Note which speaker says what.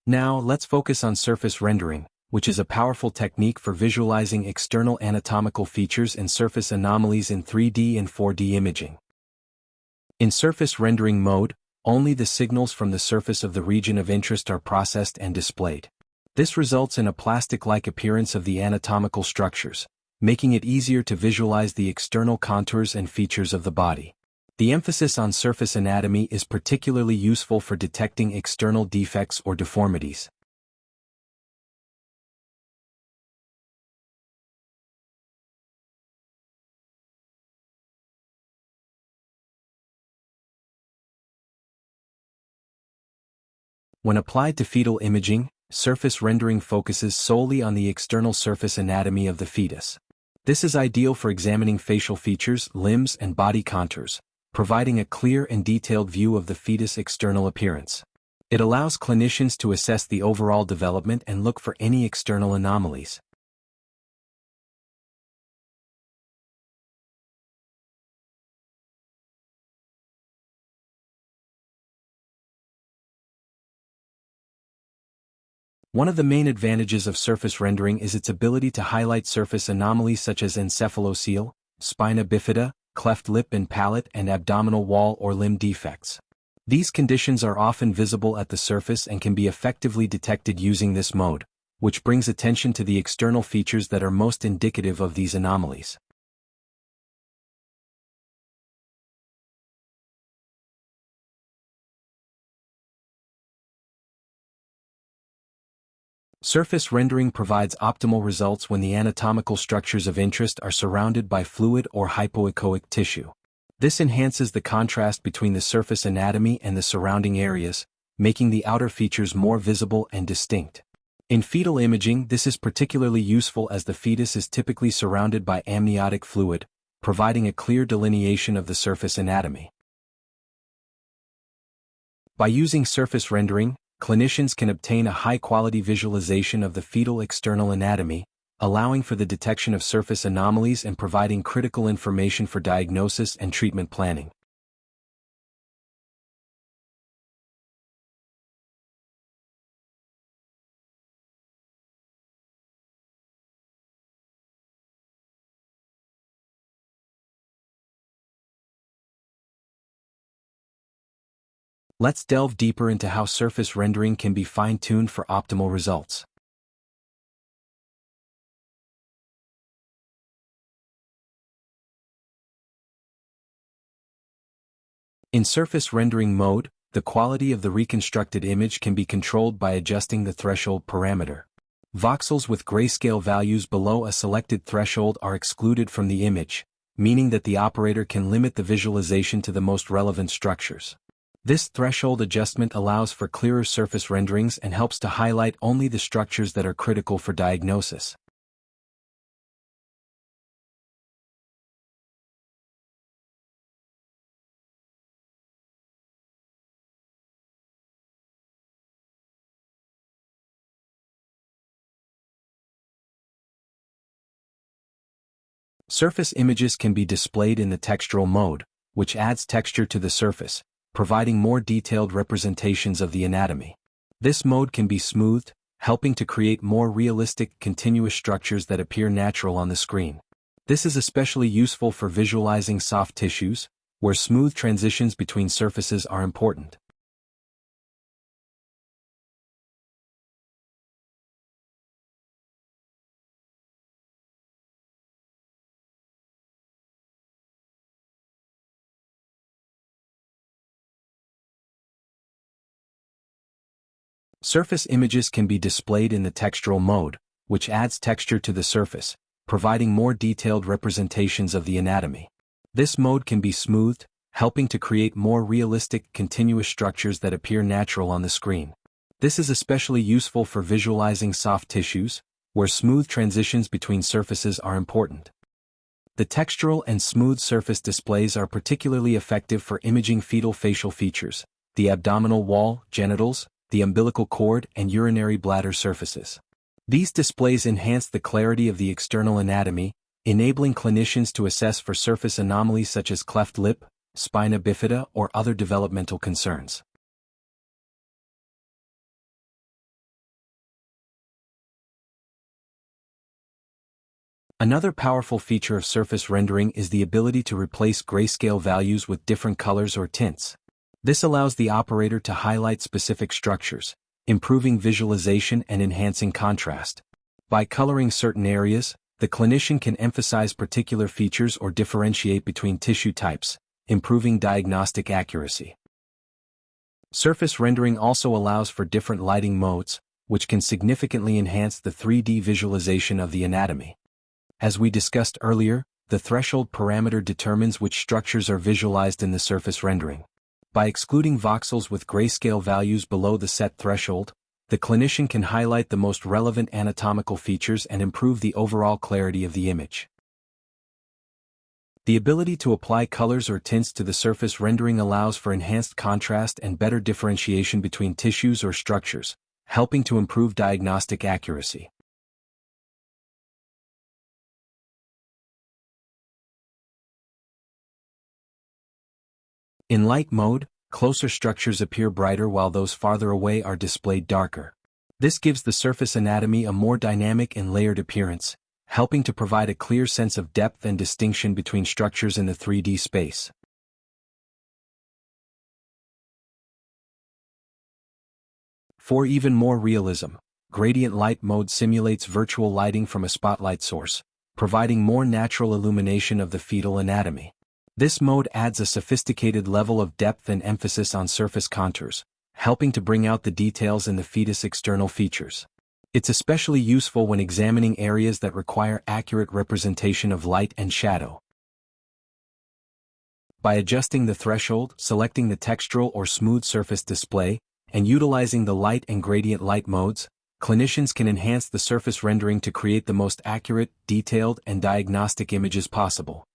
Speaker 1: Now, let's focus on surface rendering, which is a powerful technique for visualizing external anatomical features and surface anomalies in 3D and 4D imaging. In surface rendering mode, only the signals from the surface of the region of interest are processed and displayed. This results in a plastic-like appearance of the anatomical structures, making it easier to visualize the external contours and features of the body. The emphasis on surface anatomy is particularly useful for detecting external defects or deformities. When applied to fetal imaging, surface rendering focuses solely on the external surface anatomy of the fetus. This is ideal for examining facial features, limbs, and body contours, providing a clear and detailed view of the fetus' external appearance. It allows clinicians to assess the overall development and look for any external anomalies. One of the main advantages of surface rendering is its ability to highlight surface anomalies such as encephalocele, spina bifida, cleft lip and palate, and abdominal wall or limb defects. These conditions are often visible at the surface and can be effectively detected using this mode, which brings attention to the external features that are most indicative of these anomalies. Surface rendering provides optimal results when the anatomical structures of interest are surrounded by fluid or hypoechoic tissue. This enhances the contrast between the surface anatomy and the surrounding areas, making the outer features more visible and distinct. In fetal imaging, this is particularly useful as the fetus is typically surrounded by amniotic fluid, providing a clear delineation of the surface anatomy. By using surface rendering, clinicians can obtain a high-quality visualization of the fetal external anatomy, allowing for the detection of surface anomalies and providing critical information for diagnosis and treatment planning. Let's delve deeper into how surface rendering can be fine-tuned for optimal results. In surface rendering mode, the quality of the reconstructed image can be controlled by adjusting the threshold parameter. Voxels with grayscale values below a selected threshold are excluded from the image, meaning that the operator can limit the visualization to the most relevant structures. This threshold adjustment allows for clearer surface renderings and helps to highlight only the structures that are critical for diagnosis. Surface images can be displayed in the textural mode, which adds texture to the surface, providing more detailed representations of the anatomy. This mode can be smoothed, helping to create more realistic, continuous structures that appear natural on the screen. This is especially useful for visualizing soft tissues, where smooth transitions between surfaces are important. Surface images can be displayed in the textural mode, which adds texture to the surface, providing more detailed representations of the anatomy. This mode can be smoothed, helping to create more realistic, continuous structures that appear natural on the screen. This is especially useful for visualizing soft tissues, where smooth transitions between surfaces are important. The textural and smooth surface displays are particularly effective for imaging fetal facial features, the abdominal wall, genitals, the umbilical cord, and urinary bladder surfaces. These displays enhance the clarity of the external anatomy, enabling clinicians to assess for surface anomalies such as cleft lip, spina bifida, or other developmental concerns. Another powerful feature of surface rendering is the ability to replace grayscale values with different colors or tints. This allows the operator to highlight specific structures, improving visualization and enhancing contrast. By coloring certain areas, the clinician can emphasize particular features or differentiate between tissue types, improving diagnostic accuracy. Surface rendering also allows for different lighting modes, which can significantly enhance the 3D visualization of the anatomy. As we discussed earlier, the threshold parameter determines which structures are visualized in the surface rendering. By excluding voxels with grayscale values below the set threshold, the clinician can highlight the most relevant anatomical features and improve the overall clarity of the image. The ability to apply colors or tints to the surface rendering allows for enhanced contrast and better differentiation between tissues or structures, helping to improve diagnostic accuracy. In light mode, closer structures appear brighter while those farther away are displayed darker. This gives the surface anatomy a more dynamic and layered appearance, helping to provide a clear sense of depth and distinction between structures in the 3D space. For even more realism, gradient light mode simulates virtual lighting from a spotlight source, providing more natural illumination of the fetal anatomy. This mode adds a sophisticated level of depth and emphasis on surface contours, helping to bring out the details in the fetus' external features. It's especially useful when examining areas that require accurate representation of light and shadow. By adjusting the threshold, selecting the textural or smooth surface display, and utilizing the light and gradient light modes, clinicians can enhance the surface rendering to create the most accurate, detailed, and diagnostic images possible.